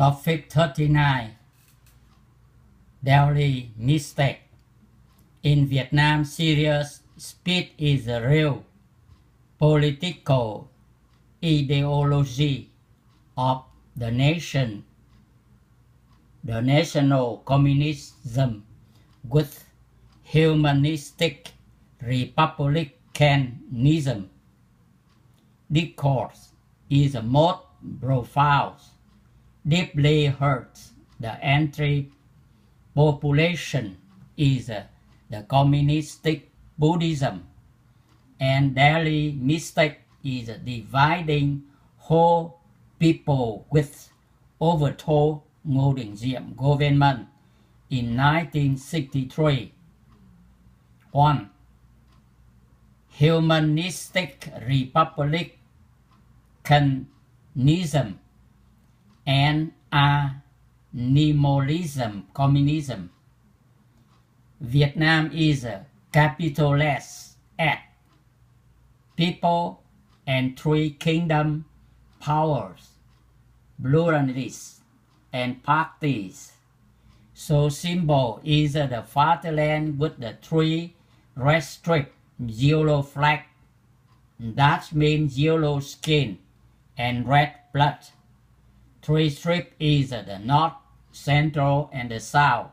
Topic 39 Daily Mistake. In Vietnam, serious speed is a real political ideology of the nation. The national communism with humanistic republicanism discourse is the most profound, deeply hurts the anti-population is the communistic Buddhism, and daily mistake is dividing whole people with overthrow Ngô Đình Diệm government in 1963. 1. Humanistic republicanism and animalism communism. Vietnam is a capitalist act. People and three kingdom powers, pluralists and parties. So symbol is the Fatherland with the three red strip, yellow flag. That means yellow skin and red blood. Three strip is the North, Central and the South.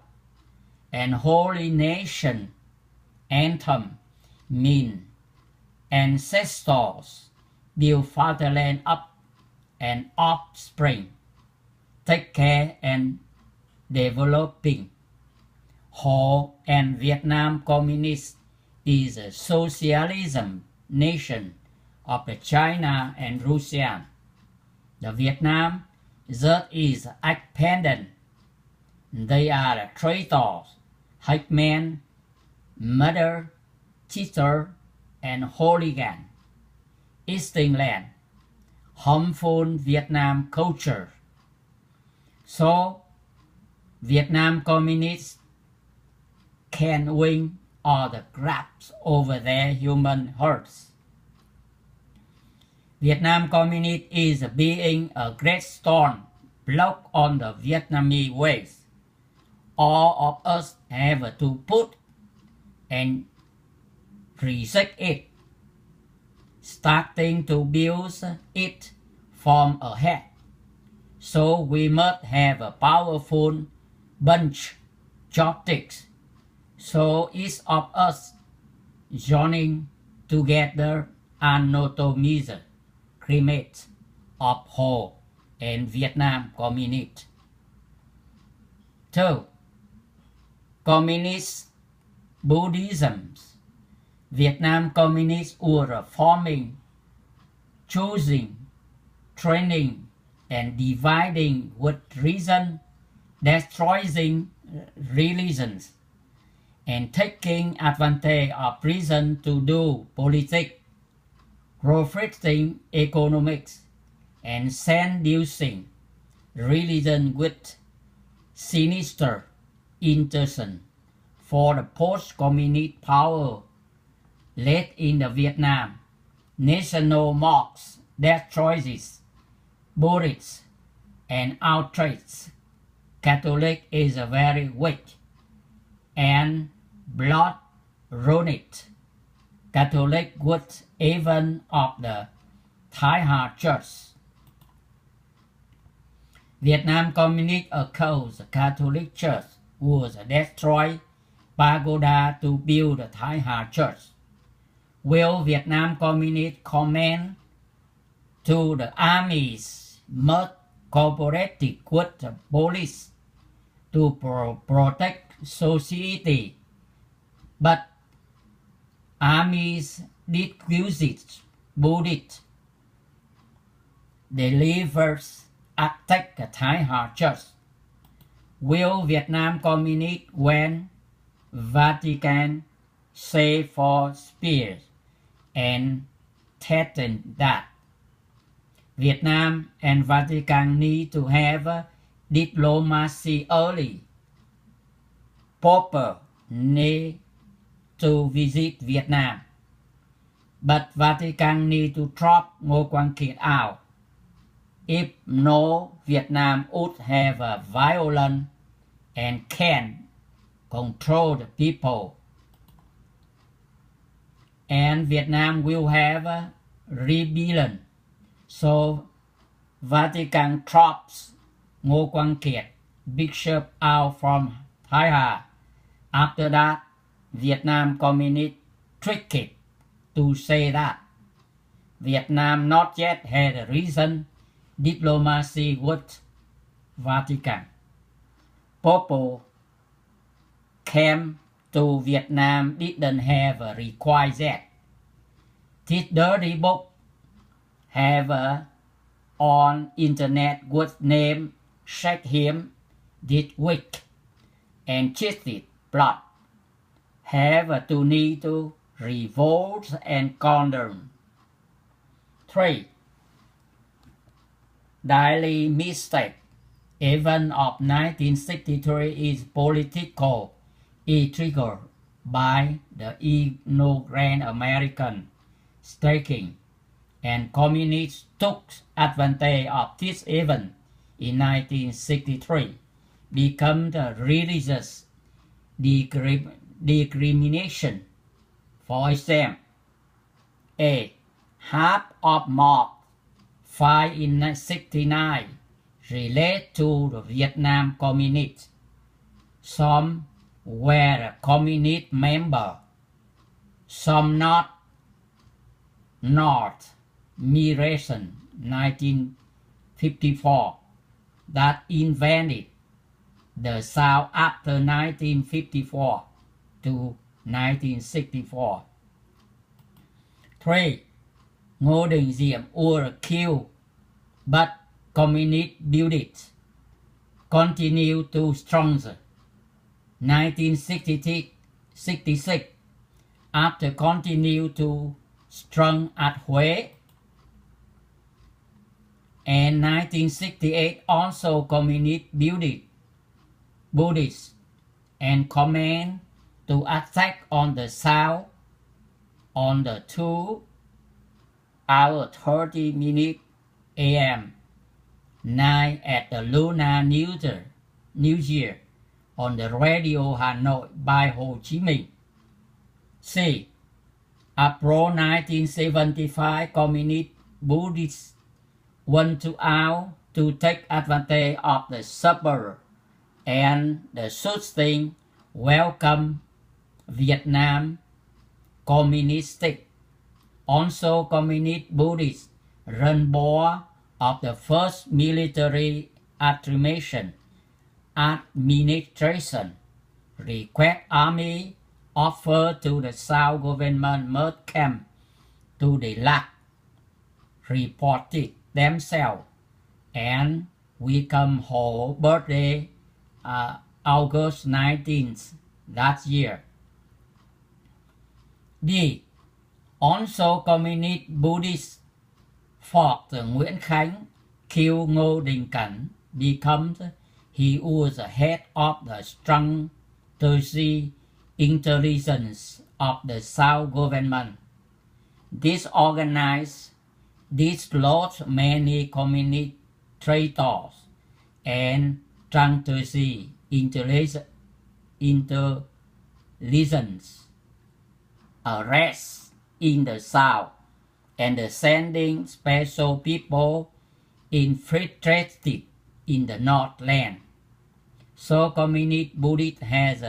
And Holy National Anthem mean ancestors build fatherland up and offspring, take care and developing. Whole and Vietnam Communist is a socialism nation of the China and Russia. The Vietnam that is expedient. They are the traitors, henchmen, murder, cheater, and hooligans. Easting land, harmful Vietnam culture. So, Vietnam communists can win all the grabs over their human hearts. Vietnam communist is being a great storm blocked on the Vietnamese ways. All of us have to put and resist it, starting to build it from ahead. So we must have a powerful bunch chopsticks. So each of us joining together anatomize cremate of whole and Vietnam communist. 2. Communist Buddhism. Vietnam communists were forming, choosing, training, and dividing with reason, destroying religions, and taking advantage of reason to do politics, profiting economics, and seducing religion with sinister intention for the post-communist power led in the Vietnam. National mocks their choices, bullies, and outraged. Catholic is very weak and blood-ruined. Catholic with even of the Thái Hà Church. Vietnam Communist accused the Catholic Church was destroy pagoda to build the Thái Hà Church. Will Vietnam Communist comment to the armies must cooperate with the police to protect society, but armies disguised Buddhist delivers attack the Thái Hà Church. Will Vietnam Communist when Vatican say for spears and threaten that Vietnam and Vatican need to have diplomacy early. Pope need to visit Vietnam, but Vatican need to drop Ngô Quang Kiệt out. if no Vietnam would have a violent and can control the people, and Vietnam will have a rebellion. So Vatican troops Ngô Quang Kiệt, Bishop out from Thái Hà. After that, Vietnam Communist tricked to say that Vietnam not yet had a recent diplomacy with Vatican. People came to Vietnam didn't have a request yet. This dirty book have on internet with name Shake Him This Week and cheated plot have to need to revolt and condemn. 3. Daily mistake. Event of 1963 is political, triggered by the ignorant American staking, and communists took advantage of this event in 1963, become the religious discrimination. For example, A. Half of mob fight in 1969 relate to the Vietnam communists. Some were a communist member, some not. North Migration 1954 that invented the South after 1954 to 1964. 3. Ngô Đình Diệm were killed, but communist buildings continue to strengthen. 1966, after continue to strong at Huế, and 1968 also communist building Buddhists and command to attack on the south on the 2:30 a.m. night at the Lunar New Year on the radio Hanoi by Ho Chi Minh. C. April 1975, communist Buddhists went out to take advantage of the suburb and the soothing welcome Vietnam Communistic. Also, communist Buddhists run board of the first military administration, request army offer to the South government must come to the LAC, reported themselves, and we come whole birthday August 19th that year. D. Also communist Buddhists fought Nguyễn Khánh, killed Ngô Đình Cảnh, becomes he was the head of the strong Tertiary intelligence of the South government. Disorganized, dislodged many communist traitors and Tertiary intelligence arrests in the South and sending special people infiltrated in the Northland. So communist Buddhist has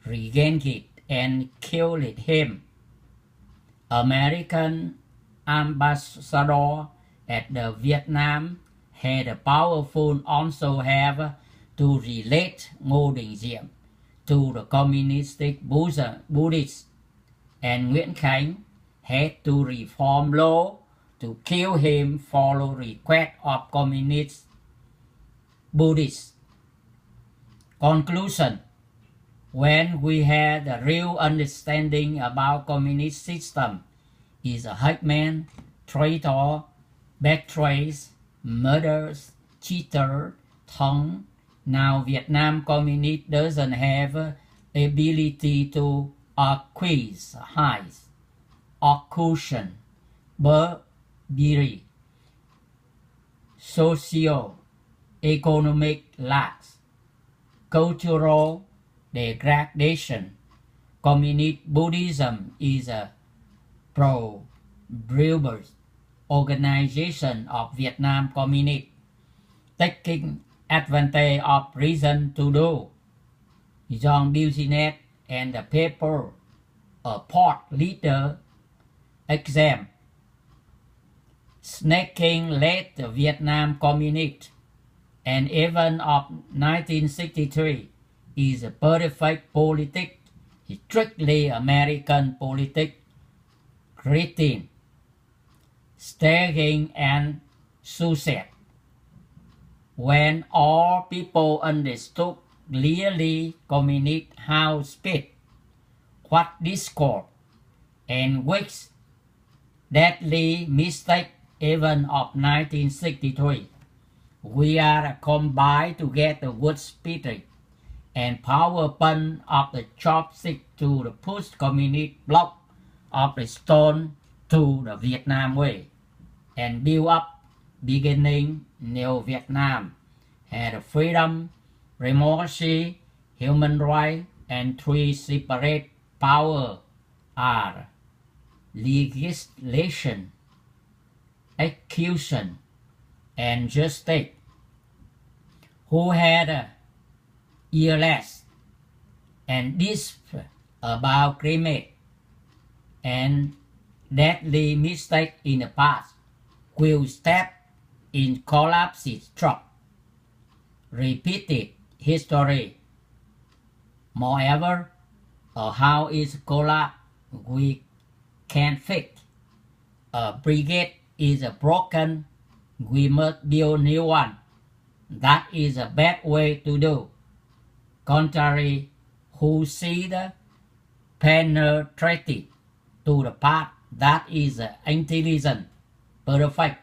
regained it and killed him. American ambassador at the Vietnam had a powerful also have to relate Ngô Đình Diệm to the communistic Buddhists, and Nguyễn Khánh had to reform law to kill him follow request of communist Buddhists. Conclusion. When we had a real understanding about communist system is a henchmen, traitor, betrayers, murderers, cheater, tongue. Now Vietnam communist doesn't have ability to acquiesce, occultation, burglary, socio-economic lacks, cultural degradation. Communist Buddhism is a pro-Brewers organization of Vietnam Communists, taking advantage of reason to do young business and the paper a port leader exam. Snaking led the Vietnam Communist and even of 1963 is a perfect politics, strictly American politics, cretin, staggering and suicide. When all people understood clearly communist how speak, what discord, and which deadly mistake even of 1963, we are combined to get the good spirit and power punch of the chopstick to the post-communist block of the stone to the Vietnam way and build up beginning new Vietnam had freedom, democracy, human rights, and three separate power are legislation, execution, and justice. Who had a year less and this about climate and deadly mistake in the past will step in collapses trap. Repeated history. Moreover, how is collapse we can fix. A brigade is broken, we must build new one. That is a bad way to do. Contrary, who see the penetrated to the path that is intelligent, perfect.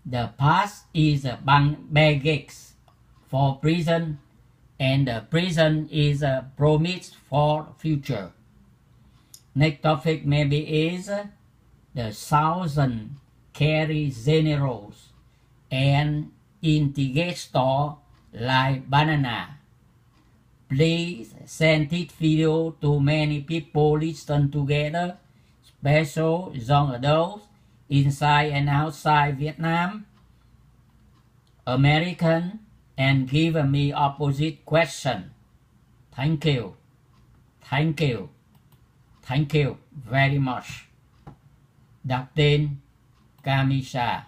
The past is a baggage for prison, and the prison is a promise for future. Next topic maybe is the thousand carry generals and integrator like banana. Please send this video to many people listen together, special young adults inside and outside Vietnam, American, and give me opposite question. Thank you. Thank you. Thank you very much. Đặt tên Kamisa.